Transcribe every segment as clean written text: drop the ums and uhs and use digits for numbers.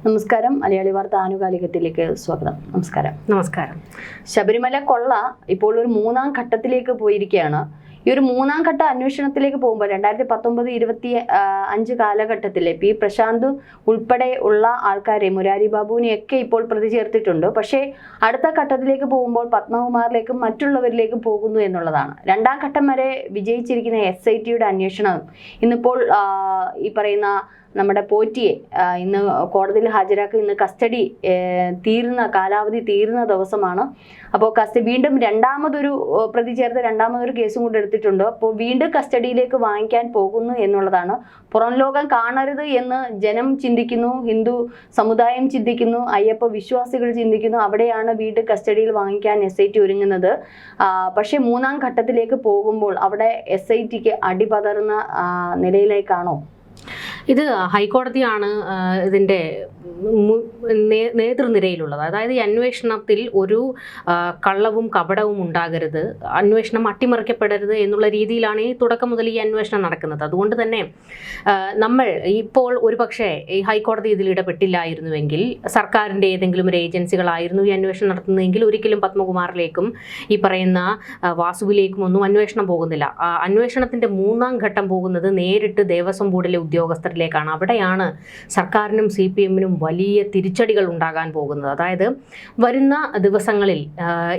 നമസ്കാരം. മലയാളി വാർത്ത ആനുകാലികത്തിലേക്ക് സ്വാഗതം. നമസ്കാരം. ശബരിമല കൊള്ള ഇപ്പോൾ ഒരു മൂന്നാം ഘട്ടത്തിലേക്ക് പോയിരിക്കുകയാണ്. ഈ ഒരു മൂന്നാം ഘട്ട അന്വേഷണത്തിലേക്ക് പോകുമ്പോൾ 2019-25 കാലഘട്ടത്തിലെ പി പ്രശാന്ത് ഉൾപ്പെടെ ഉള്ള ആൾക്കാരെ, മുരാരി ബാബുവിനെയൊക്കെ ഇപ്പോൾ പ്രതി ചേർത്തിട്ടുണ്ട്. പക്ഷേ അടുത്ത ഘട്ടത്തിലേക്ക് പോകുമ്പോൾ പത്മകുമാറിലേക്കും മറ്റുള്ളവരിലേക്കും പോകുന്നു എന്നുള്ളതാണ്. രണ്ടാം ഘട്ടം വരെ വിജയിച്ചിരിക്കുന്ന SITയുടെ അന്വേഷണം ഇന്നിപ്പോൾ ഈ പറയുന്ന നമ്മുടെ പോറ്റിയെ ഇന്ന് കോടതിയിൽ ഹാജരാക്കി. ഇന്ന് കസ്റ്റഡി കാലാവധി തീരുന്ന ദിവസമാണ്. അപ്പോൾ വീണ്ടും രണ്ടാമതൊരു പ്രതി ചേർത്ത് രണ്ടാമതൊരു കേസും കൂടെ എടുത്തിട്ടുണ്ട്. അപ്പോൾ വീണ്ടും കസ്റ്റഡിയിലേക്ക് വാങ്ങിക്കാൻ പോകുന്നു എന്നുള്ളതാണ്. പുറം ലോകം കാണരുത് എന്ന് ജനം ചിന്തിക്കുന്നു, ഹിന്ദു സമുദായം ചിന്തിക്കുന്നു, അയ്യപ്പ വിശ്വാസികൾ ചിന്തിക്കുന്നു. അവിടെയാണ് വീണ്ടും കസ്റ്റഡിയിൽ വാങ്ങിക്കാൻ SIT ഒരുങ്ങുന്നത്. പക്ഷേ മൂന്നാം ഘട്ടത്തിലേക്ക് പോകുമ്പോൾ അവിടെ SITക്ക് അടിപതറുന്ന നിലയിലേക്കാണോ? ഇത് ഹൈക്കോടതിയാണ് ഇതിൻ്റെ നേതൃനിരയിലുള്ളത്. അതായത് ഈ അന്വേഷണത്തിൽ ഒരു കള്ളവും കപടവും ഉണ്ടാകരുത്, അന്വേഷണം അട്ടിമറിക്കപ്പെടരുത് എന്നുള്ള രീതിയിലാണ് ഈ തുടക്കം മുതൽ ഈ അന്വേഷണം നടക്കുന്നത്. അതുകൊണ്ട് തന്നെ നമ്മൾ ഇപ്പോൾ ഒരുപക്ഷെ ഈ ഹൈക്കോടതി ഇതിൽ ഇടപെട്ടില്ലായിരുന്നുവെങ്കിൽ, സർക്കാരിൻ്റെ ഏതെങ്കിലും ഒരു ഏജൻസികളായിരുന്നു ഈ അന്വേഷണം നടത്തുന്നതെങ്കിൽ ഒരിക്കലും പത്മകുമാറിലേക്കും ഈ പറയുന്ന വാസുവിലേക്കും ഒന്നും അന്വേഷണം പോകുന്നില്ല. അന്വേഷണത്തിൻ്റെ മൂന്നാം ഘട്ടം പോകുന്നത് നേരിട്ട് ദേവസ്വം ബോർഡിലെ ഉദ്യോഗസ്ഥരിലേക്കാണ്. അവിടെയാണ് സർക്കാരിനും CPMനും വലിയ തിരിച്ചടികൾ ഉണ്ടാകാൻ പോകുന്നത്. അതായത് വരുന്ന ദിവസങ്ങളിൽ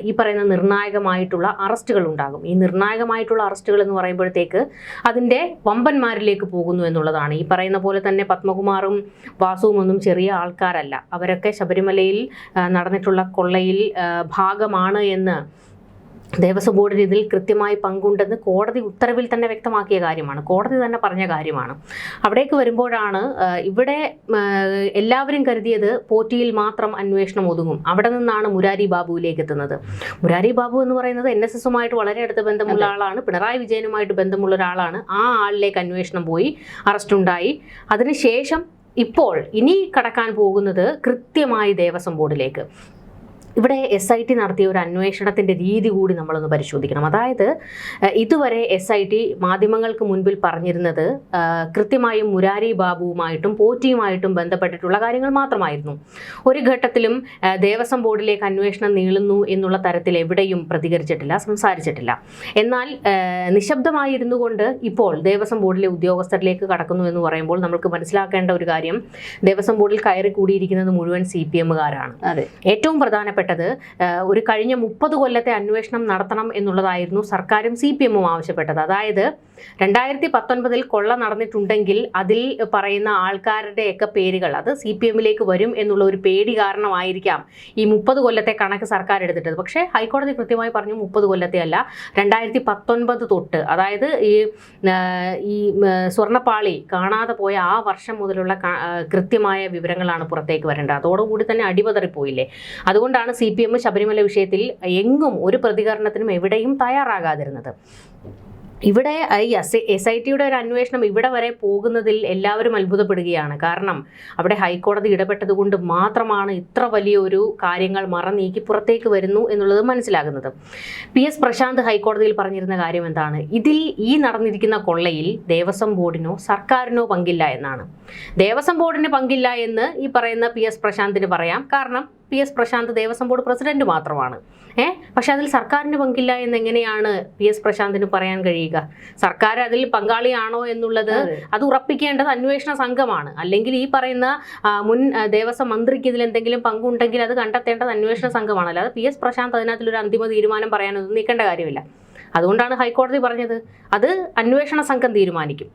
ഈ പറയുന്ന നിർണായകമായിട്ടുള്ള അറസ്റ്റുകൾ ഉണ്ടാകും. ഈ നിർണായകമായിട്ടുള്ള അറസ്റ്റുകൾ എന്ന് പറയുമ്പോഴത്തേക്ക് അതിൻ്റെ വമ്പന്മാരിലേക്ക് പോകുന്നു എന്നുള്ളതാണ്. ഈ പറയുന്ന പോലെ തന്നെ പത്മകുമാറും വാസുവും ഒന്നും ചെറിയ ആൾക്കാരല്ല. അവരൊക്കെ ശബരിമലയിൽ നടന്നിട്ടുള്ള കൊള്ളയിൽ ഭാഗമാണ് എന്ന് ദേവസ്വം ബോർഡിന് ഇതിൽ കൃത്യമായി പങ്കുണ്ടെന്ന് കോടതി ഉത്തരവിൽ തന്നെ വ്യക്തമാക്കിയ കാര്യമാണ്, കോടതി തന്നെ പറഞ്ഞ കാര്യമാണ്. അവിടേക്ക് വരുമ്പോഴാണ് ഇവിടെ എല്ലാവരും കരുതിയത് പോറ്റിയിൽ മാത്രം അന്വേഷണം ഒതുങ്ങും. അവിടെ നിന്നാണ് മുരാരി ബാബുവിലേക്ക് എത്തുന്നത്. മുരാരി ബാബു എന്ന് പറയുന്നത് NSSുമായിട്ട് വളരെ അടുത്ത ബന്ധമുള്ള ആളാണ്, പിണറായി വിജയനുമായിട്ട് ബന്ധമുള്ള ഒരാളാണ്. ആ ആളിലേക്ക് അന്വേഷണം പോയി, അറസ്റ്റ് ഉണ്ടായി. അതിനുശേഷം ഇപ്പോൾ ഇനി കടക്കാൻ പോകുന്നത് കൃത്യമായി ദേവസ്വം ബോർഡിലേക്ക്. ഇവിടെ SIT നടത്തിയ ഒരു അന്വേഷണത്തിൻ്റെ രീതി കൂടി നമ്മളൊന്ന് പരിശോധിക്കണം. അതായത് ഇതുവരെ SIT മാധ്യമങ്ങൾക്ക് മുൻപിൽ പറഞ്ഞിരുന്നത് കൃത്യമായും മുരാരി ബാബുവുമായിട്ടും പോറ്റിയുമായിട്ടും ബന്ധപ്പെട്ടിട്ടുള്ള കാര്യങ്ങൾ മാത്രമായിരുന്നു. ഒരു ഘട്ടത്തിലും ദേവസ്വം ബോർഡിലേക്ക് അന്വേഷണം നീളുന്നു എന്നുള്ള തരത്തിൽ എവിടെയും പ്രതികരിച്ചിട്ടില്ല, സംസാരിച്ചിട്ടില്ല. എന്നാൽ നിശബ്ദമായിരുന്നു കൊണ്ട് ഇപ്പോൾ ദേവസ്വം ബോർഡിലെ ഉദ്യോഗസ്ഥരിലേക്ക് കടക്കുന്നു എന്ന് പറയുമ്പോൾ നമുക്ക് മനസ്സിലാക്കേണ്ട ഒരു കാര്യം, ദേവസ്വം ബോർഡിൽ കയറി കൂടിയിരിക്കുന്നത് മുഴുവൻ CPMകാരാണ്. ഏറ്റവും പ്രധാനപ്പെട്ട ഒരു കഴിഞ്ഞ 30 കൊല്ലത്തെ അന്വേഷണം നടത്തണം എന്നുള്ളതായിരുന്നു സർക്കാരും CPMും ആവശ്യപ്പെട്ടത്. അതായത് 2019 കൊള്ള നടന്നിട്ടുണ്ടെങ്കിൽ അതിൽ പറയുന്ന ആൾക്കാരുടെയൊക്കെ പേരുകൾ അത് CPMലേക്ക് വരും എന്നുള്ള ഒരു പേടി കാരണമായിരിക്കാം ഈ 30 കൊല്ലത്തെ കണക്ക് സർക്കാർ എടുത്തിട്ടത്. പക്ഷേ ഹൈക്കോടതി കൃത്യമായി പറഞ്ഞു 30 കൊല്ലത്തെ അല്ല, 2019 തൊട്ട്, അതായത് ഈ സ്വർണ്ണപ്പാളി കാണാതെ പോയ ആ വർഷം മുതലുള്ള കൃത്യമായ വിവരങ്ങളാണ് പുറത്തേക്ക് വരേണ്ടത്. അതോടുകൂടി തന്നെ അടിപതറിപ്പോയില്ലേ. അതുകൊണ്ടാണ് CPM ശബരിമല വിഷയത്തിൽ എങ്ങും ഒരു പ്രതികരണത്തിനും എവിടെയും തയ്യാറാകാതിരുന്നത്. ഇവിടെ ഈ SITയുടെ ഒരു അന്വേഷണം ഇവിടെ വരെ പോകുന്നതിൽ എല്ലാവരും അത്ഭുതപ്പെടുകയാണ്. കാരണം അവിടെ ഹൈക്കോടതി ഇടപെട്ടതുകൊണ്ട് മാത്രമാണ് ഇത്ര വലിയൊരു കാര്യങ്ങൾ മറനീക്കി പുറത്തേക്ക് വരുന്നു എന്നുള്ളത് മനസ്സിലാകുന്നത്. PS പ്രശാന്ത് ഹൈക്കോടതിയിൽ പറഞ്ഞിരുന്ന കാര്യം എന്താണ്? ഇതിൽ ഈ നടന്നിരിക്കുന്ന കൊള്ളയിൽ ദേവസ്വം ബോർഡിനോ സർക്കാരിനോ പങ്കില്ല എന്നാണ്. ദേവസ്വം ബോർഡിന് പങ്കില്ല എന്ന് ഈ പറയുന്ന PS പ്രശാന്തിന് പറയാം. കാരണം PS Prashanth Devaswom board president മാത്രമാണ്. പക്ഷെ അതിൽ സർക്കാരിന് പങ്കില്ല എന്നെങ്ങനെയാണ് PS പ്രശാന്തിന് പറയാൻ കഴിയുക? സർക്കാർ അതിൽ പങ്കാളിയാണോ എന്നുള്ളത് അത് ഉറപ്പിക്കേണ്ടത് അന്വേഷണ സംഘമാണ്. അല്ലെങ്കിൽ ഈ പറയുന്ന മുൻ ദേവസ്വം മന്ത്രിക്ക് ഇതിൽ എന്തെങ്കിലും പങ്കുണ്ടെങ്കിൽ അത് കണ്ടെത്തേണ്ടത് അന്വേഷണ സംഘമാണ്. അല്ലാതെ PS പ്രശാന്ത് അതിനകത്തൊരു അന്തിമ തീരുമാനം പറയാനൊന്നും നിൽക്കേണ്ട കാര്യമില്ല. അതുകൊണ്ടാണ് ഹൈക്കോടതി പറഞ്ഞത് അത് അന്വേഷണ സംഘം തീരുമാനിക്കും.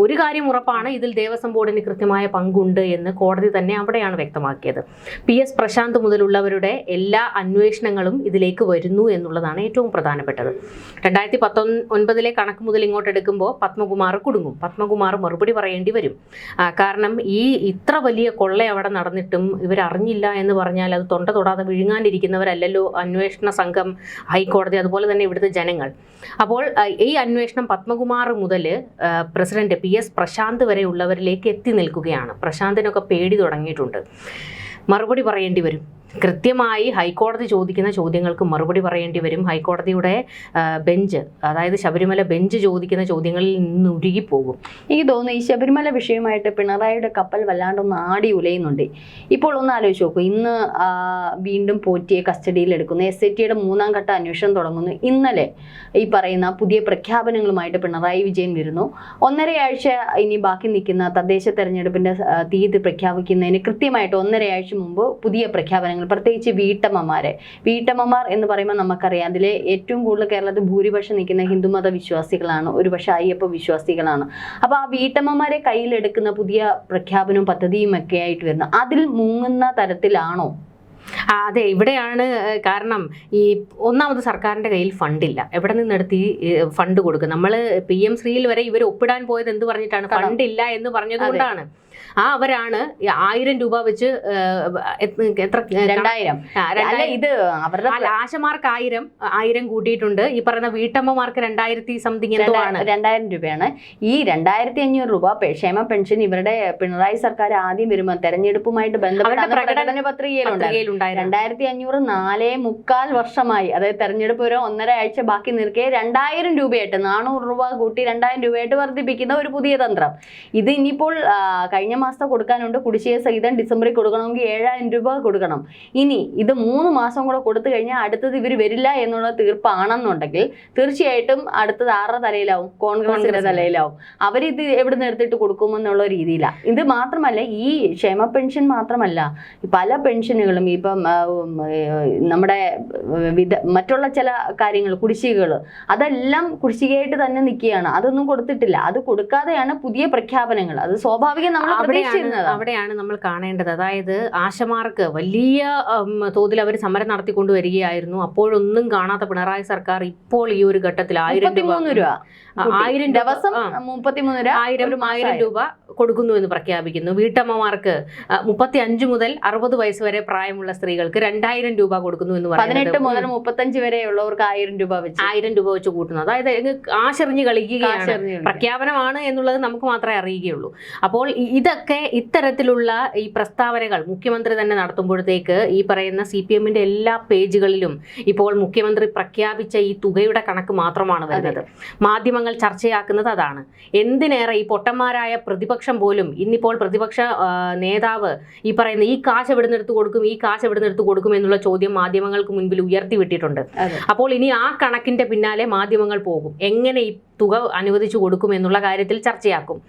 ഒരു കാര്യം ഉറപ്പാണ്, ഇതിൽ ദേവസ്വം ബോർഡിന് കൃത്യമായ പങ്കുണ്ട് എന്ന് കോടതി തന്നെ അവിടെയാണ് വ്യക്തമാക്കിയത്. PS പ്രശാന്ത് മുതലുള്ളവരുടെ എല്ലാ അന്വേഷണങ്ങളും ഇതിലേക്ക് വരുന്നു എന്നുള്ളതാണ് ഏറ്റവും പ്രധാനപ്പെട്ടത്. 2019 കണക്ക് മുതൽ ഇങ്ങോട്ട് എടുക്കുമ്പോൾ പത്മകുമാർ കുടുങ്ങും. പത്മകുമാർ മറുപടി പറയേണ്ടി വരും. കാരണം ഇത്ര വലിയ കൊള്ള അവിടെ നടന്നിട്ടും ഇവരറിഞ്ഞില്ല എന്ന് പറഞ്ഞാൽ അത് തൊണ്ട തൊടാതെ വിഴുങ്ങാനിരിക്കുന്നവരല്ലല്ലോ അന്വേഷണ സംഘം, ഹൈക്കോടതി, അതുപോലെ തന്നെ ഇവിടുത്തെ ജനങ്ങൾ. അപ്പോൾ ഈ അന്വേഷണം പത്മകുമാർ മുതൽ പ്രസിഡന്റ് PS പ്രശാന്ത് വരെ ഉള്ളവരിലേക്ക് എത്തി നിൽക്കുകയാണ്. പ്രശാന്തിനൊക്കെ പേടി തുടങ്ങിയിട്ടുണ്ട്. മറുപടി പറയേണ്ടി വരും. കൃത്യമായി ഹൈക്കോടതി ചോദിക്കുന്ന ചോദ്യങ്ങൾക്ക് മറുപടി പറയേണ്ടി വരും. ഹൈക്കോടതിയുടെ ബെഞ്ച്, അതായത് ശബരിമല ബെഞ്ച് ചോദിക്കുന്ന ചോദ്യങ്ങളിൽ നിന്ന് ഉരുകിപ്പോകും. എനിക്ക് തോന്നുന്നു ഈ ശബരിമല വിഷയമായിട്ട് പിണറായിയുടെ കപ്പൽ വല്ലാണ്ടൊന്ന് ആടി ഉലയുന്നുണ്ട്. ഇപ്പോൾ ഒന്ന് ആലോചിച്ച് നോക്കൂ, ഇന്ന് വീണ്ടും പോറ്റിയെ കസ്റ്റഡിയിൽ എടുക്കുന്നു, SITയുടെ 3ാം ഘട്ട അന്വേഷണം തുടങ്ങുന്നു. ഇന്നലെ ഈ പറയുന്ന പുതിയ പ്രഖ്യാപനങ്ങളുമായിട്ട് പിണറായി വിജയൻ വരുന്നു. 1.5 ആഴ്ച ഇനി ബാക്കി നിൽക്കുന്ന തദ്ദേശ തെരഞ്ഞെടുപ്പിന്റെ തീയതി പ്രഖ്യാപിക്കുന്നതിന് കൃത്യമായിട്ട് 1.5 ആഴ്ച മുമ്പ് പുതിയ പ്രഖ്യാപനങ്ങൾ, പ്രത്യേകിച്ച് വീട്ടമ്മമാർ എന്ന് പറയുമ്പോൾ നമുക്കറിയാം അതിലെ ഏറ്റവും കൂടുതൽ കേരളത്തിൽ ഭൂരിപക്ഷം നിൽക്കുന്ന ഹിന്ദുമത വിശ്വാസികളാണ്, ഒരുപക്ഷെ അയ്യപ്പ വിശ്വാസികളാണ്. അപ്പോൾ ആ വീട്ടമ്മമാരെ കയ്യിലെടുക്കുന്ന പുതിയ പ്രഖ്യാപനവും പദ്ധതിയും ഒക്കെ ആയിട്ട് വരുന്നു. അതിൽ മുങ്ങുന്ന തരത്തിലാണോ? അതെ, ഇവിടെയാണ് കാരണം. ഈ ഒന്നാമത് സർക്കാരിന്റെ കയ്യിൽ ഫണ്ടില്ല. എവിടെ നിന്നെടുത്ത് ഈ ഫണ്ട് കൊടുക്കും? നമ്മൾ PM ശ്രീയിൽ വരെ ഇവർ ഒപ്പിടാൻ പോയത് എന്ത് പറഞ്ഞിട്ടാണ്? ഫണ്ടില്ല എന്ന് പറഞ്ഞതുകൊണ്ടാണ്. അവരാണ് 1000 രൂപ വെച്ച് എത്ര 2000 ഇത് അവരുടെ ആശമാർക്ക് 1000 കൂട്ടിയിട്ടുണ്ട്. ഈ പറയുന്ന വീട്ടമ്മമാർക്ക് 2000 സംതിങ് എന്തോ ആണ്, 2000 രൂപയാണ്. ഈ 2500 രൂപ ക്ഷേമ പെൻഷൻ ഇവരുടെ പിണറായി സർക്കാർ ആദ്യം വരുമ്പോൾ തെരഞ്ഞെടുപ്പുമായിട്ട് ബന്ധപ്പെട്ട പ്രകടന പത്രികയിലുണ്ട്. 2500 4.25 വർഷമായി, അതായത് തെരഞ്ഞെടുപ്പ് വരെ 1.5 ആഴ്ച ബാക്കി നിൽക്കെ 2000 രൂപയായിട്ട് 400 രൂപ കൂട്ടി 2000 രൂപയായിട്ട് വർദ്ധിപ്പിക്കുന്ന ഒരു പുതിയ തന്ത്രം. ഇത് ഇനിയിപ്പോൾ കഴിഞ്ഞ മാസത്തെ കൊടുക്കാനുണ്ട്. കുടിശ്ശിക സഹിതം ഡിസംബറിൽ കൊടുക്കണമെങ്കിൽ 7000 രൂപ കൊടുക്കണം. ഇനി ഇത് 3 മാസം കൂടെ കൊടുത്തു കഴിഞ്ഞാൽ അടുത്തത് ഇവർ വരില്ല എന്നുള്ള തീർപ്പാണെന്നുണ്ടെങ്കിൽ തീർച്ചയായിട്ടും അടുത്തത് ആരുടെ തലയിലാവും? കോൺഗ്രസിന്റെ തലയിലാവും. അവരിത് എവിടെ നിന്ന് എടുത്തിട്ട് കൊടുക്കുമെന്നുള്ള രീതിയിലാണ്. ഇത് മാത്രമല്ല, ഈ ക്ഷേമ പെൻഷൻ മാത്രമല്ല, പല പെൻഷനുകളും ഇപ്പം നമ്മുടെ മറ്റുള്ള ചില കാര്യങ്ങൾ, കുടിശ്ശികകൾ, അതെല്ലാം കുടിശ്ശികയായിട്ട് തന്നെ നിൽക്കുകയാണ്. അതൊന്നും കൊടുത്തിട്ടില്ല. അത് കൊടുക്കാതെയാണ് പുതിയ പ്രഖ്യാപനങ്ങൾ. അത് സ്വാഭാവികം നമ്മൾ അവിടെയാണ് നമ്മൾ കാണേണ്ടത്. അതായത് ആശമാർക്ക് വലിയ തോതിൽ അവർ സമരം നടത്തിക്കൊണ്ട് വരികയായിരുന്നു. അപ്പോഴൊന്നും കാണാത്ത പിണറായി സർക്കാർ ഇപ്പോൾ ഈ ഒരു ഘട്ടത്തിൽ 1000 രൂപ ദിവസം 33 രൂപ കൊടുക്കുന്നു എന്ന് പ്രഖ്യാപിക്കുന്നു. വീട്ടമ്മമാർക്ക് 35 മുതൽ 60 വയസ്സ് വരെ പ്രായമുള്ള സ്ത്രീകൾക്ക് 2000 രൂപ കൊടുക്കുന്നു എന്ന് പറയുന്നത്. 18 മുതൽ 35 വരെയുള്ളവർക്ക് 1000 രൂപ വെച്ച് കൂട്ടുന്നു. അതായത് ആശറിഞ്ഞ് കളിക്കുകയാണ്. പ്രഖ്യാപനമാണ് എന്നുള്ളത് നമുക്ക് മാത്രമേ അറിയുകയുള്ളൂ. അപ്പോൾ ഇതൊക്കെ ഇത്തരത്തിലുള്ള ഈ പ്രസ്താവനകൾ മുഖ്യമന്ത്രി തന്നെ നടത്തുമ്പോഴത്തേക്ക് ഈ പറയുന്ന CPMന്റെ എല്ലാ പേജുകളിലും ഇപ്പോൾ മുഖ്യമന്ത്രി പ്രഖ്യാപിച്ച ഈ തുകയുടെ കണക്ക് മാത്രമാണ് വരുന്നത്. മാധ്യമങ്ങൾ ചർച്ചയാക്കുന്നത് അതാണ്. എന്തിനേറെ ഈ പൊട്ടന്മാരായ പ്രതിപക്ഷം പോലും ഇന്നിപ്പോൾ പ്രതിപക്ഷ നേതാവ് ഈ പറയുന്ന ഈ കാശ് എവിടുന്നെടുത്ത് കൊടുക്കും എന്നുള്ള ചോദ്യം മാധ്യമങ്ങൾക്ക് മുൻപിൽ ഉയർത്തിവിട്ടിട്ടുണ്ട്. അപ്പോൾ ഇനി ആ കണക്കിന്റെ പിന്നാലെ മാധ്യമങ്ങൾ പോകും. എങ്ങനെ ഈ തുക അനുവദിച്ചു കൊടുക്കും എന്നുള്ള കാര്യത്തിൽ ചർച്ചയാക്കും.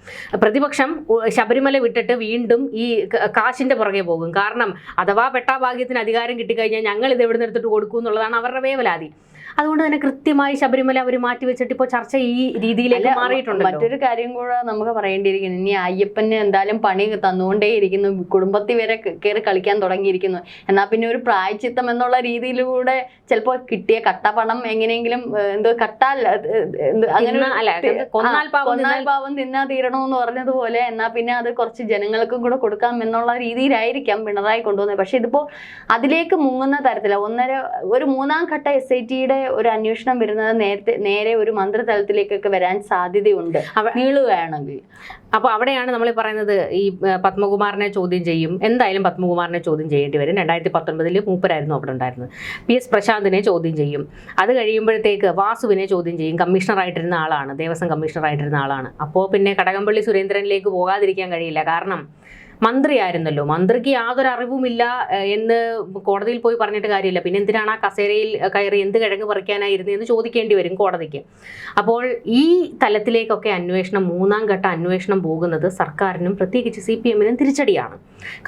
പ്രതിപക്ഷം ശബരിമല വിട്ടിട്ട് വീണ്ടും ഈ കാശിന്റെ പുറകെ പോകും. കാരണം അഥവാ പെട്ടാഭാഗ്യത്തിന് അധികാരം കിട്ടിക്കഴിഞ്ഞാൽ ഞങ്ങൾ ഇത് എവിടെ നിർത്തിട്ട് കൊടുക്കും എന്നുള്ളതാണ് അവരുടെ വേവലാതി. അതുകൊണ്ട് തന്നെ കൃത്യമായി ശബരിമല അവർ മാറ്റിവെച്ചിട്ട് ഇപ്പോൾ ചർച്ച ഈ രീതിയിലേക്ക് മാറിയിട്ടുണ്ട്. മറ്റൊരു കാര്യം കൂടെ നമുക്ക് പറയേണ്ടിയിരിക്കുന്നു. ഇനി അയ്യപ്പന് എന്തായാലും പണി തന്നുകൊണ്ടേയിരിക്കുന്നു, കുടുംബത്തിൽ വരെ കയറി കളിക്കാൻ തുടങ്ങിയിരിക്കുന്നു. എന്നാൽ പിന്നെ ഒരു പ്രായച്ചിത്തം എന്നുള്ള രീതിയിലൂടെ ചിലപ്പോൾ കിട്ടിയ കട്ടപ്പണം എങ്ങനെയെങ്കിലും കൊന്നാൽ പാവം തിന്നാ തീരണമെന്ന് പറഞ്ഞതുപോലെ എന്നാൽ പിന്നെ അത് കുറച്ച് ജനങ്ങൾക്കും കൂടെ കൊടുക്കാം എന്നുള്ള രീതിയിലായിരിക്കാം പിണറായി കൊണ്ടുവന്നത്. പക്ഷെ ഇതിപ്പോ അതിലേക്ക് മുങ്ങുന്ന തരത്തില ഒരു 3ാം ഘട്ട SITയുടെ ഒരു അന്വേഷണം വരുന്നത് നേരെ ഒരു മന്ത്രിതലത്തിലേക്കൊക്കെ വരാൻ സാധ്യതയുണ്ട് നീളുകയാണെങ്കിൽ. അപ്പോൾ അവിടെയാണ് നമ്മൾ പറയുന്നത് ഈ പത്മകുമാറിനെ ചോദ്യം ചെയ്യും. എന്തായാലും പത്മകുമാറിനെ ചോദ്യം ചെയ്യേണ്ടി വരും. 2019 മൂപ്പരായിരുന്നു അവിടെ ഉണ്ടായിരുന്നത്. PS പ്രശാന്തിനെ ചോദ്യം ചെയ്യും. അത് കഴിയുമ്പോഴത്തേക്ക് വാസുവിനെ ചോദ്യം ചെയ്യും. കമ്മീഷണറായിട്ടിരുന്ന ആളാണ്, ദേവസ്വം കമ്മീഷണറായിട്ടിരുന്ന ആളാണ്. അപ്പോൾ പിന്നെ കടകംപള്ളി സുരേന്ദ്രനിലേക്ക് പോകാതിരിക്കാൻ കഴിയില്ല. കാരണം മന്ത്രിയായിരുന്നല്ലോ, മന്ത്രിക്ക് യാതൊരു അറിവുമില്ല എന്ന് കോടതിയിൽ പോയി പറഞ്ഞിട്ട് കാര്യമില്ല. പിന്നെ എന്തിനാണ് ആ കസേരയിൽ കയറി എന്ത് കിഴങ്ങ് പറിക്കാനായിരുന്നു എന്ന് ചോദിക്കേണ്ടി വരും കോടതിക്ക്. അപ്പോൾ ഈ തലത്തിലേക്കൊക്കെ അന്വേഷണം, 3ാം ഘട്ട അന്വേഷണം പോകുന്നത് സർക്കാരിനും പ്രത്യേകിച്ച് CPMനും തിരിച്ചടിയാണ്.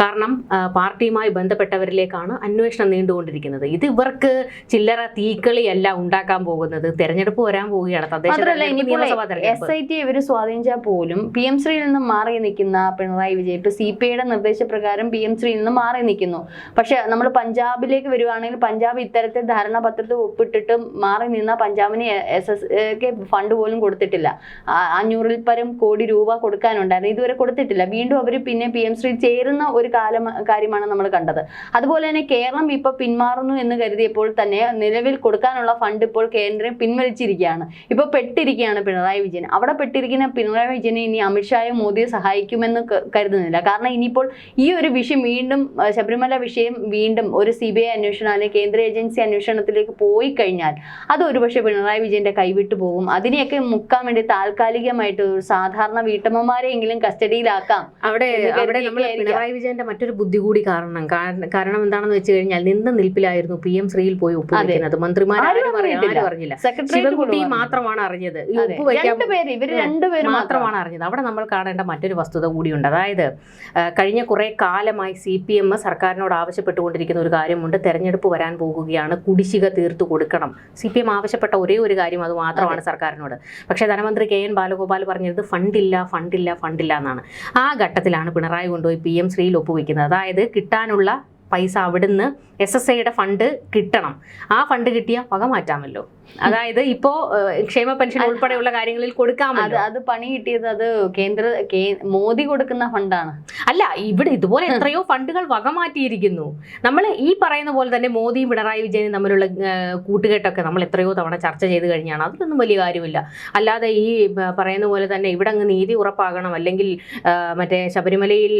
കാരണം പാർട്ടിയുമായി ബന്ധപ്പെട്ടവരിലേക്കാണ് അന്വേഷണം നീണ്ടുകൊണ്ടിരിക്കുന്നത്. ഇത് ഇവർക്ക് ചില്ലറ തീക്കളിയല്ല ഉണ്ടാക്കാൻ പോകുന്നത്. തെരഞ്ഞെടുപ്പ് വരാൻ പോവുകയാണ്, തദ്ദേശ നിയമസഭാ തെരഞ്ഞെടുപ്പ്. SIT ഇവർ സ്വാധീനിച്ചാൽ പോലും PM ശ്രീയിൽ നിന്നും മാറി നിൽക്കുന്ന പിണറായി വിജയൻ ഇപ്പൊ CPIയുടെ നിർദ്ദേശപ്രകാരം PM ശ്രീയിൽ നിന്ന് മാറി നിൽക്കുന്നു. പക്ഷെ നമ്മൾ പഞ്ചാബിലേക്ക് വരുവാണെങ്കിൽ പഞ്ചാബ് ഇത്തരത്തിൽ ധാരണാപത്രത്തിൽ ഒപ്പിട്ടിട്ട് മാറി നിന്ന പഞ്ചാബിന് SSK ഫണ്ട് പോലും കൊടുത്തിട്ടില്ല. 500-ൽ പരം കോടി രൂപ കൊടുക്കാനുണ്ടായിരുന്നു, ഇതുവരെ കൊടുത്തിട്ടില്ല. വീണ്ടും അവർ പിന്നെ PM ശ്രീ ചേരുന്ന ഒരു കാര്യമാണ് നമ്മൾ കണ്ടത്. അതുപോലെ തന്നെ കേരളം ഇപ്പൊ പിന്മാറുന്നു എന്ന് കരുതിയപ്പോൾ തന്നെ നിലവിൽ കൊടുക്കാനുള്ള ഫണ്ട് ഇപ്പോൾ കേന്ദ്രം പിൻവലിച്ചിരിക്കുകയാണ്. ഇപ്പൊ പെട്ടിരിക്കുകയാണ് പിണറായി വിജയൻ. അവിടെ പെട്ടിരിക്കുന്ന പിണറായി വിജയനെ ഇനി അമിത്ഷായോ മോദിയെ സഹായിക്കുമെന്ന് കരുതുന്നില്ല. കാരണം ഇനിയിപ്പോൾ ഈ ഒരു വിഷയം വീണ്ടും ശബരിമല വിഷയം വീണ്ടും ഒരു CBI അന്വേഷണം അല്ലെങ്കിൽ കേന്ദ്ര ഏജൻസി അന്വേഷണത്തിലേക്ക് പോയി കഴിഞ്ഞാൽ അത് ഒരുപക്ഷെ പിണറായി വിജയന്റെ കൈവിട്ടു പോകും. അതിനെയൊക്കെ മുക്കാൻ വേണ്ടി താൽക്കാലികമായിട്ട് ഒരു സാധാരണ വീട്ടമ്മമാരെയെങ്കിലും കസ്റ്റഡിയിലാക്കാം. അവിടെ നമ്മൾ പിണറായി വിജയന്റെ മറ്റൊരു ബുദ്ധി കൂടി കാരണം എന്താണെന്ന് വെച്ച് കഴിഞ്ഞാൽ നിൽപ്പിലായിരുന്നു PM ശ്രീയിൽ പോയി ഒപ്പുവെക്കുന്നത്. മന്ത്രിമാർ ആരും അറിഞ്ഞില്ല. ശിവൻകുട്ടി മാത്രമാണ് അറിഞ്ഞത്. ഈ ഒപ്പുവെക്കാൻ മാത്രമാണ് അറിഞ്ഞത്. അവിടെ നമ്മൾ കാണേണ്ട മറ്റൊരു വസ്തുത കൂടിയുണ്ട്. അതായത് കഴിഞ്ഞ കുറെ കാലമായി CPM സർക്കാരിനോട് ആവശ്യപ്പെട്ടുകൊണ്ടിരിക്കുന്ന ഒരു കാര്യമുണ്ട്. തെരഞ്ഞെടുപ്പ് വരാൻ പോകുകയാണ്, കുടിശ്ശിക തീർത്തു കൊടുക്കണം. CPM ആവശ്യപ്പെട്ട ഒരേ ഒരു കാര്യം അത് മാത്രമാണ് സർക്കാരിനോട്. പക്ഷേ ധനമന്ത്രി KN ബാലഗോപാൽ പറഞ്ഞത് ഫണ്ടില്ല എന്നാണ്. ആ ഘട്ടത്തിലാണ് പിണറായി കൊണ്ടുപോയി PM ശ്രീയിൽ ഒപ്പുവെക്കുന്നത്. അതായത് കിട്ടാനുള്ള പൈസ അവിടുന്ന് SSIയുടെ ഫണ്ട് കിട്ടണം. ആ ഫണ്ട് കിട്ടിയ വക മാറ്റാമല്ലോ. അതായത് ഇപ്പോ ക്ഷേമ പെൻഷൻ ഉൾപ്പെടെയുള്ള കാര്യങ്ങളിൽ കൊടുക്കാമല്ലോ. അത് പണി കിട്ടിയത് അത് മോദി കൊടുക്കുന്ന ഫണ്ടാണ്. അല്ല, ഇവിടെ ഇതുപോലെ എത്രയോ ഫണ്ടുകൾ വക മാറ്റിയിരിക്കുന്നു. നമ്മൾ ഈ പറയുന്ന പോലെ തന്നെ മോദിയും പിണറായി വിജയനും തമ്മിലുള്ള കൂട്ടുകെട്ടൊക്കെ നമ്മൾ എത്രയോ തവണ ചർച്ച ചെയ്ത് കഴിഞ്ഞാണ്. അതിലൊന്നും വലിയ കാര്യമില്ല. അല്ലാതെ ഈ പറയുന്ന പോലെ തന്നെ ഇവിടെ അങ്ങ് നീതി ഉറപ്പാകണം, അല്ലെങ്കിൽ മറ്റേ ശബരിമലയിൽ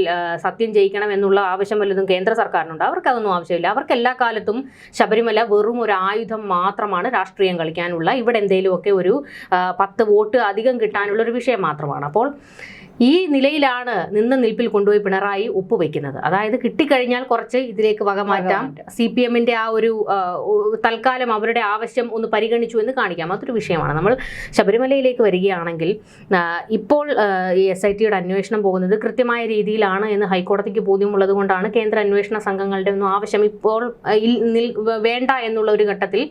സത്യം ജയിക്കണം എന്നുള്ള ആവശ്യം വല്ലതും കേന്ദ്ര സർക്കാരിനുണ്ട്. അവർക്കതൊന്നും ആവശ്യമില്ല. അവർക്ക് എല്ലാ കാലത്തും ശബരിമല വെറും ഒരു ആയുധം മാത്രമാണ്, രാഷ്ട്രീയം കളിക്കാനുള്ള, ഇവിടെ എന്തെങ്കിലുമൊക്കെ ഒരു 10 വോട്ട് അധികം കിട്ടാനുള്ള ഒരു വിഷയം മാത്രമാണ്. അപ്പോൾ ഈ നിലയിലാണ് നിൽപ്പിൽ കൊണ്ടുപോയി പിണറായി ഒപ്പുവെക്കുന്നത്. അതായത് കിട്ടിക്കഴിഞ്ഞാൽ കുറച്ച് ഇതിലേക്ക് വകമാറ്റാം, CPMന്റെ ആ ഒരു തൽക്കാലം അവരുടെ ആവശ്യം ഒന്ന് പരിഗണിച്ചു എന്ന് കാണിക്കാം. അതൊരു വിഷയമാണ്. നമ്മൾ ശബരിമലയിലേക്ക് വരികയാണെങ്കിൽ ഇപ്പോൾ ഈ SITയുടെ അന്വേഷണം പോകുന്നത് കൃത്യമായ രീതിയിലാണ് എന്ന് ഹൈക്കോടതിക്ക് ബോധ്യമുള്ളത് കൊണ്ടാണ് കേന്ദ്ര അന്വേഷണ സംഘങ്ങളുടെ ഒന്നും ആവശ്യം ഇപ്പോൾ വേണ്ട എന്നുള്ള ഒരു ഘട്ടത്തിൽ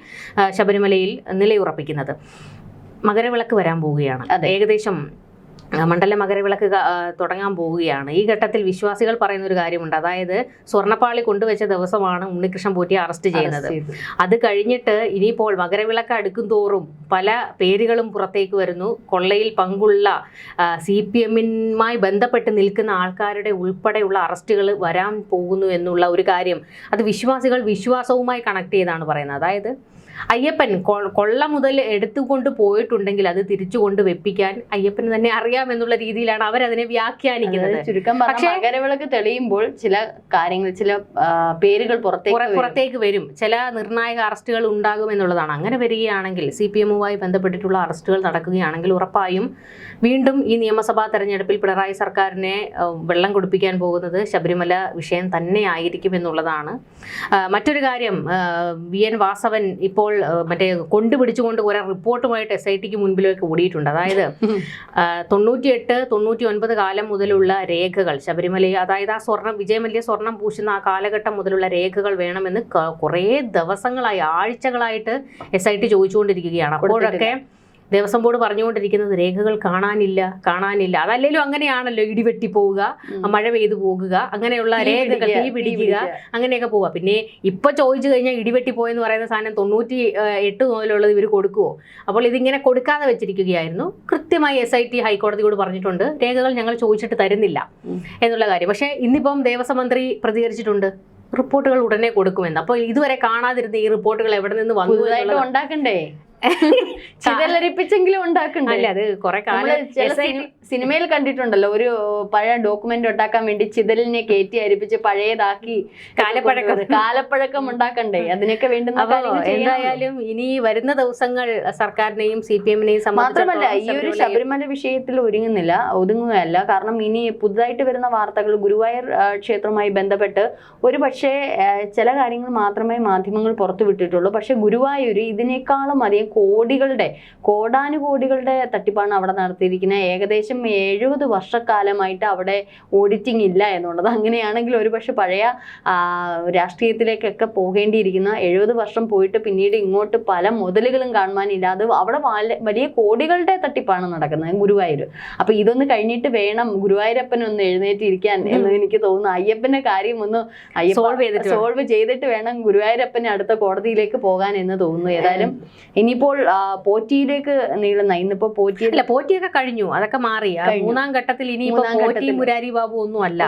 ശബരിമലയിൽ നിലയുറപ്പിക്കുന്നത്. മകരവിളക്ക് വരാൻ പോവുകയാണ്. ഏകദേശം മണ്ഡല മകരവിളക്ക് തുടങ്ങാൻ പോവുകയാണ്. ഈ ഘട്ടത്തിൽ വിശ്വാസികൾ പറയുന്ന ഒരു കാര്യമുണ്ട്. അതായത് സ്വർണ്ണപ്പാളി കൊണ്ടുവച്ച ദിവസമാണ് ഉണ്ണികൃഷ്ണൻ പോറ്റിയെ അറസ്റ്റ് ചെയ്യുന്നത്. അത് കഴിഞ്ഞിട്ട് ഇനിയിപ്പോൾ മകരവിളക്ക് അടുക്കും തോറും പല പേരുകളും പുറത്തേക്ക് വരുന്നു. കൊള്ളയിൽ പങ്കുള്ള CPMമായി ബന്ധപ്പെട്ട് നിൽക്കുന്ന ആൾക്കാരുടെ ഉൾപ്പെടെയുള്ള അറസ്റ്റുകൾ വരാൻ പോകുന്നു എന്നുള്ള ഒരു കാര്യം അത് വിശ്വാസവുമായി കണക്ട് ചെയ്താണ് പറയുന്നത്. അതായത് അയ്യപ്പൻ കൊള്ള മുതൽ എടുത്തുകൊണ്ട് പോയിട്ടുണ്ടെങ്കിൽ അത് തിരിച്ചുകൊണ്ട് വെപ്പിക്കാൻ അയ്യപ്പന് തന്നെ അറിയാമെന്നുള്ള രീതിയിലാണ് അവരതിനെ വ്യാഖ്യാനിക്കുന്നത്. ചുരുക്കം പക്ഷേ മകരവിളക്ക് തെളിയുമ്പോൾ ചില കാര്യങ്ങൾ, ചില പേരുകൾ പുറത്തേക്ക് വരും. ചില നിർണായക അറസ്റ്റുകൾ ഉണ്ടാകും എന്നുള്ളതാണ്. അങ്ങനെ വരികയാണെങ്കിൽ CPMവുമായി ബന്ധപ്പെട്ടിട്ടുള്ള അറസ്റ്റുകൾ നടക്കുകയാണെങ്കിൽ ഉറപ്പായും വീണ്ടും ഈ നിയമസഭാ തെരഞ്ഞെടുപ്പിൽ പിണറായി സർക്കാരിനെ വെള്ളം കുടിപ്പിക്കാൻ പോകുന്നത് ശബരിമല വിഷയം തന്നെ ആയിരിക്കും എന്നുള്ളതാണ്. മറ്റൊരു കാര്യം, VN വാസവൻ ഇപ്പോൾ മറ്റേ കൊണ്ടുപിടിച്ചുകൊണ്ട് കുറെ റിപ്പോർട്ടുമായിട്ട് SITക്ക് മുൻപിലേക്ക് ഓടിയിട്ടുണ്ട്. അതായത് 98-99 കാലം മുതലുള്ള രേഖകൾ ശബരിമല, അതായത് ആ വിജയമല്യ സ്വർണം പൂശുന്ന ആ കാലഘട്ടം മുതലുള്ള രേഖകൾ വേണമെന്ന് കുറേ ദിവസങ്ങളായി, ആഴ്ചകളായിട്ട് SIT ചോദിച്ചുകൊണ്ടിരിക്കുകയാണ്. അപ്പോഴൊക്കെ ദേവസ്വം ബോർഡ് പറഞ്ഞുകൊണ്ടിരിക്കുന്നത് രേഖകൾ കാണാനില്ല. അതല്ലെങ്കിലും അങ്ങനെയാണല്ലോ, ഇടിവെട്ടി പോവുക, മഴ പെയ്തു പോകുക, അങ്ങനെയുള്ള രേഖകൾ, തീ പിടിക്കുക, അങ്ങനെയൊക്കെ പോവുക. പിന്നെ ഇപ്പൊ ചോദിച്ചു കഴിഞ്ഞാൽ ഇടിവെട്ടി പോയെന്ന് പറയുന്ന സാധനം 98 മുതലുള്ളത് ഇവർ കൊടുക്കുമോ? അപ്പോൾ ഇതിങ്ങനെ കൊടുക്കാതെ വെച്ചിരിക്കുകയായിരുന്നു. കൃത്യമായി SIT ഹൈക്കോടതിയോട് പറഞ്ഞിട്ടുണ്ട്, രേഖകൾ ഞങ്ങൾ ചോദിച്ചിട്ട് തരുന്നില്ല എന്നുള്ള കാര്യം. പക്ഷേ ഇന്നിപ്പം ദേവസ്വം മന്ത്രി പ്രതികരിച്ചിട്ടുണ്ട്, റിപ്പോർട്ടുകൾ ഉടനെ കൊടുക്കുമെന്ന്. അപ്പോൾ ഇതുവരെ കാണാതിരുന്ന ഈ റിപ്പോർട്ടുകൾ എവിടെ നിന്ന് വന്നു ഉണ്ടാക്കണ്ടേ? ചിതലരിപ്പിച്ചെങ്കിലും ഉണ്ടാക്കണ്ടേ? അല്ല, അത് കുറെ കാലം സിനിമയിൽ കണ്ടിട്ടുണ്ടല്ലോ, ഒരു പഴയ ഡോക്യുമെന്റ് ഉണ്ടാക്കാൻ വേണ്ടി ചിതലിനെ കയറ്റി അരിപ്പിച്ച് പഴയതാക്കി കാലപ്പഴക്കം ഉണ്ടാക്കണ്ടേ? അതിനൊക്കെ വേണ്ടുന്ന എന്തായാലും ഇനി വരുന്ന ദിവസങ്ങൾ സർക്കാരിനെയും CPMനെയും മാത്രമല്ല ഈ ഒരു ശബരിമല വിഷയത്തിൽ ഒതുങ്ങുകയല്ല. കാരണം ഇനി പുതുതായിട്ട് വരുന്ന വാർത്തകൾ ഗുരുവായൂർ ക്ഷേത്രവുമായി ബന്ധപ്പെട്ട് ഒരു പക്ഷേ ചില കാര്യങ്ങൾ മാത്രമേ മാധ്യമങ്ങൾ പുറത്തുവിട്ടിട്ടുള്ളൂ. പക്ഷെ ഗുരുവായൂർ ഇതിനേക്കാളും അധികം കോടാനുകോടികളുടെ തട്ടിപ്പാണ് അവിടെ നടത്തിയിരിക്കുന്നത്. ഏകദേശം 70 വർഷക്കാലമായിട്ട് അവിടെ ഓഡിറ്റിംഗ് ഇല്ല എന്നുള്ളത്. അങ്ങനെയാണെങ്കിൽ ഒരുപക്ഷെ പഴയ രാഷ്ട്രീയത്തിലേക്കൊക്കെ പോകേണ്ടിയിരിക്കുന്ന 70 വർഷം പോയിട്ട് പിന്നീട് ഇങ്ങോട്ട് പല മുതലുകളും കാണുവാനില്ല. അത് അവിടെ വലിയ കോടികളുടെ തട്ടിപ്പാണ് നടക്കുന്നത് ഗുരുവായൂർ. അപ്പൊ ഇതൊന്ന് കഴിഞ്ഞിട്ട് വേണം ഗുരുവായൂരപ്പൻ ഒന്ന് എഴുന്നേറ്റിരിക്കാൻ എന്ന് എനിക്ക് തോന്നുന്നു. അയ്യപ്പന്റെ കാര്യം ഒന്ന് സോൾവ് ചെയ്തിട്ട് വേണം ഗുരുവായൂരപ്പനെ അടുത്ത കോടതിയിലേക്ക് പോകാൻ എന്ന് തോന്നുന്നു. ഏതായാലും ഇനിയിപ്പോ ഇനിയിപ്പോൾ പോറ്റിയിലേക്ക് നീളുന്ന ഇന്നിപ്പോ പോറ്റിയൊക്കെ കഴിഞ്ഞു, അതൊക്കെ മാറി. മൂന്നാം ഘട്ടത്തിൽ ഇനിയിപ്പോ പോറ്റി മുരാരി ബാബു ഒന്നുമല്ല,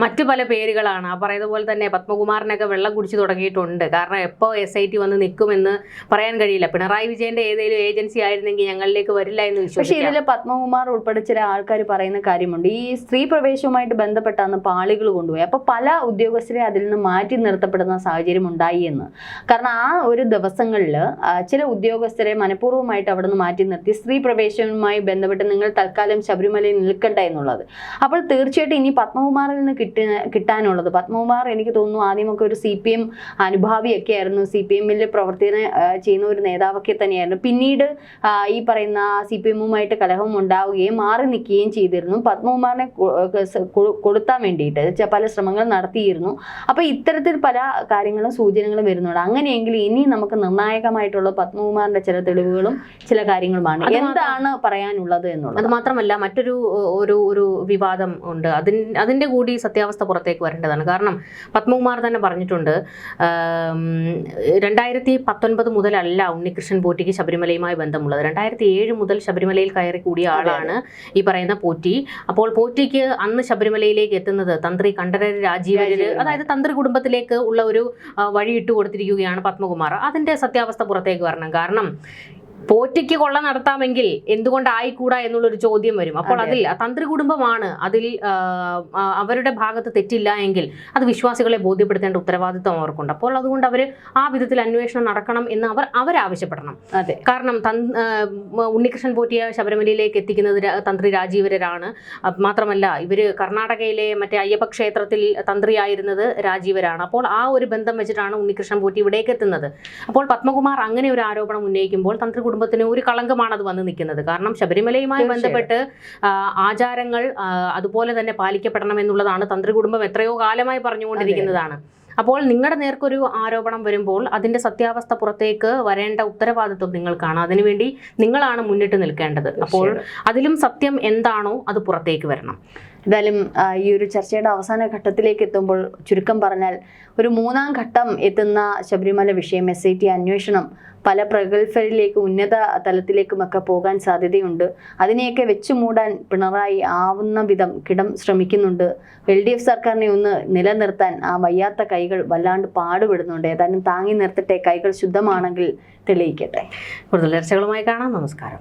മറ്റു പല പേരുകളാണ്. പറയുന്ന പോലെ തന്നെ പത്മകുമാറിനൊക്കെ വെള്ളം കുടിച്ചു തുടങ്ങിയിട്ടുണ്ട്. കാരണം എപ്പോ SIT വന്ന് നിൽക്കുമെന്ന് പറയാൻ കഴിയില്ല. പിണറായി വിജയന്റെ ഏതെങ്കിലും ഏജൻസി ആയിരുന്നെങ്കിൽ ഞങ്ങളിലേക്ക് വരില്ല എന്ന് വിശ്വസിച്ചു. പക്ഷേ ഇതിൽ പത്മകുമാർ ഉൾപ്പെടെ ചില ആൾക്കാർ പറയുന്ന കാര്യമുണ്ട്, ഈ സ്ത്രീ പ്രവേശവുമായിട്ട് ബന്ധപ്പെട്ടാണ് പാളികൾ കൊണ്ടുപോയി. അപ്പൊ പല ഉദ്യോഗസ്ഥരെ അതിൽ നിന്ന് മാറ്റി നിർത്തപ്പെടുന്ന സാഹചര്യം ഉണ്ടായി എന്ന്. കാരണം ആ ഒരു ദിവസങ്ങളിൽ ചില ഉദ്യോഗസ്ഥരെ മനഃപൂർവ്വമായിട്ട് അവിടെ നിന്ന് മാറ്റി നിർത്തി സ്ത്രീ പ്രവേശനവുമായി ബന്ധപ്പെട്ട് നിങ്ങൾ തൽക്കാലം ശബരിമലയിൽ നിൽക്കണ്ട എന്നുള്ളത്. അപ്പോൾ തീർച്ചയായിട്ടും ഇനി പത്മകുമാറിൽ നിന്ന് കിട്ടാനുള്ളത്, പത്മകുമാർ എനിക്ക് തോന്നുന്നു ആദ്യമൊക്കെ ഒരു CPM അനുഭാവിയൊക്കെ ആയിരുന്നു, CPM-ൽ പ്രവർത്തനം ചെയ്യുന്ന ഒരു നേതാവൊക്കെ തന്നെയായിരുന്നു. പിന്നീട് ഈ പറയുന്ന CPM-ഉമായിട്ട് കലഹം ഉണ്ടാവുകയും മാറി നിൽക്കുകയും ചെയ്തിരുന്നു. പത്മകുമാറിനെ കൊടുത്താൻ വേണ്ടിയിട്ട് പല ശ്രമങ്ങൾ നടത്തിയിരുന്നു. അപ്പൊ ഇത്തരത്തിൽ പല കാര്യങ്ങളും സൂചനകളും വരുന്നുണ്ട്. അങ്ങനെയെങ്കിൽ ഇനി നമുക്ക് നിർണായകമായിട്ടുള്ള പത്മകുമാറിന്റെ ചില തെളിവുകളും ചില കാര്യങ്ങളുമാണ്. എന്താണ് പറയാനുള്ളത് എന്നുള്ളത്. അത് മാത്രമല്ല മറ്റൊരു ഒരു വിവാദം ഉണ്ട്, അതിന്റെ കൂടി സത്യാവസ്ഥ പുറത്തേക്ക് വരേണ്ടതാണ്. കാരണം പത്മകുമാർ തന്നെ പറഞ്ഞിട്ടുണ്ട്, 2019 മുതലല്ല ഉണ്ണികൃഷ്ണൻ പോറ്റിക്ക് ശബരിമലയുമായി ബന്ധമുള്ളത്. 2007 മുതൽ ശബരിമലയിൽ കയറി കൂടിയ ആളാണ് ഈ പറയുന്ന പോറ്റി. അപ്പോൾ പോറ്റിക്ക് അന്ന് ശബരിമലയിലേക്ക് എത്തുന്നത് തന്ത്രി കണ്ഠരര് രാജീവര്, അതായത് തന്ത്രി കുടുംബത്തിലേക്ക് ഉള്ള ഒരു വഴി ഇട്ട് കൊടുത്തിരിക്കുകയാണ് പത്മകുമാർ. അതിന്റെ സത്യാവസ്ഥ പുറത്തേക്ക് വരണം. കാരണം പോറ്റിക്ക് കൊള്ള നടത്താമെങ്കിൽ എന്തുകൊണ്ടായിക്കൂടാ എന്നുള്ളൊരു ചോദ്യം വരും. അപ്പോൾ അതിൽ തന്ത്രി കുടുംബമാണ്, അതിൽ അവരുടെ ഭാഗത്ത് തെറ്റില്ല എങ്കിൽ അത് വിശ്വാസികളെ ബോധ്യപ്പെടുത്തേണ്ട ഉത്തരവാദിത്വം അവർക്കുണ്ട്. അപ്പോൾ അതുകൊണ്ട് അവർ ആ വിധത്തിൽ അന്വേഷണം നടക്കണം എന്ന് അവരാവശ്യപ്പെടണം. കാരണം ഉണ്ണികൃഷ്ണൻ പോറ്റിയെ ശബരിമലയിലേക്ക് എത്തിക്കുന്നത് തന്ത്രി രാജീവരാണ്. മാത്രമല്ല ഇവര് കർണാടകയിലെ മറ്റേ അയ്യപ്പ ക്ഷേത്രത്തിൽ തന്ത്രിയായിരുന്നത് രാജീവരാണ്. അപ്പോൾ ആ ഒരു ബന്ധം വെച്ചിട്ടാണ് ഉണ്ണികൃഷ്ണൻ പോറ്റി ഇവിടേക്ക് എത്തുന്നത്. അപ്പോൾ പത്മകുമാർ അങ്ങനെ ഒരു ആരോപണം ഉന്നയിക്കുമ്പോൾ തന്ത്രി കുടുംബത്തിന് ഒരു കളങ്കമാണ് അത് വന്ന് നിൽക്കുന്നത്. കാരണം ശബരിമലയുമായി ബന്ധപ്പെട്ട് ആചാരങ്ങൾ അതുപോലെ തന്നെ പാലിക്കപ്പെടണം എന്നുള്ളതാണ് തന്ത്രി കുടുംബം എത്രയോ കാലമായി പറഞ്ഞുകൊണ്ടിരിക്കുന്നതാണ്. അപ്പോൾ നിങ്ങളുടെ നേർക്കൊരു ആരോപണം വരുമ്പോൾ അതിന്റെ സത്യാവസ്ഥ പുറത്തേക്ക് വരേണ്ട ഉത്തരവാദിത്വം നിങ്ങൾക്കാണ്. അതിനുവേണ്ടി നിങ്ങളാണ് മുന്നിട്ട് നിൽക്കേണ്ടത്. അപ്പോൾ അതിലും സത്യം എന്താണോ അത് പുറത്തേക്ക് വരണം. എന്തായാലും ഈ ഒരു ചർച്ചയുടെ അവസാന ഘട്ടത്തിലേക്ക് എത്തുമ്പോൾ ചുരുക്കം പറഞ്ഞാൽ ഒരു മൂന്നാം ഘട്ടം എത്തുന്ന ശബരിമല വിഷയം SIT അന്വേഷണം പല പ്രഗത്ഭരിലേക്ക് ഉന്നത തലത്തിലേക്കുമൊക്കെ പോകാൻ സാധ്യതയുണ്ട്. അതിനെയൊക്കെ വെച്ചു മൂടാൻ പിണറായി ആവുന്ന വിധം ശ്രമിക്കുന്നുണ്ട്. LDF സർക്കാരിനെ ഒന്ന് നിലനിർത്താൻ ആ വയ്യാത്ത കൈകൾ വല്ലാണ്ട് പാടുപെടുന്നുണ്ട്. ഏതായാലും താങ്ങി നിർത്തട്ടെ, കൈകൾ ശുദ്ധമാണെങ്കിൽ തെളിയിക്കട്ടെ. കൂടുതൽ ചർച്ചകളുമായി കാണാം. നമസ്കാരം.